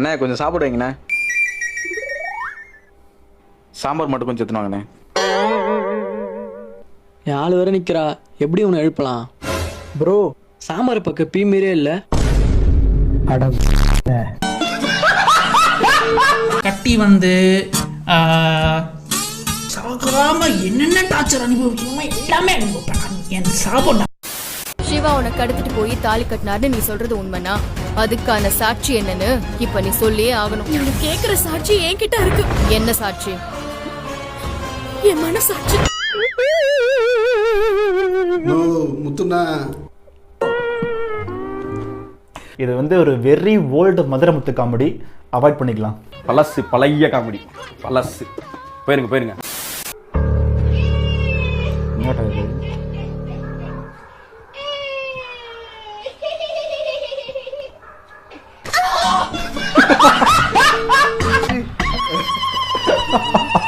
அண்ணே கொஞ்சம் சாப்பிட வைங்கண்ணே. சாம்பார் மட்டும் கொஞ்சம் எடுத்துன்னு வாங்கண்ணே. என் ஆள் வேற நிக்கிறா, எப்படி உன்னை எழுப்பலாம்? ப்ரோ சாம்பார் பக்கம் பீ மீறே இல்ல. கட்டி வந்து சாகாம என்னென்ன டார்ச்சர் அனுபவிக்கணுமோ எல்லாமே அனுபவிப்பேன். என் சாப்பிட சிவா உனக்கு கடத்திட்டு போய் தாலி கட்டினாருன்னு நீ சொல்றது உண்மைனா அதுக்கான சாட்சி என்னன்னு இப்ப நீ சொல்லியே ஆகணும். நீ கேக்குற சாட்சி என்கிட்ட இருக்கு. என்ன சாட்சி? என் மனசாட்சி. முத்துனா இது வந்து ஒரு very old Madurai Muthu comedy, avoid பண்ணிக்கலாம். பழசு, பழைய காமெடி, பழசு. போயிருங்க போயிருங்க. Ha ha ha!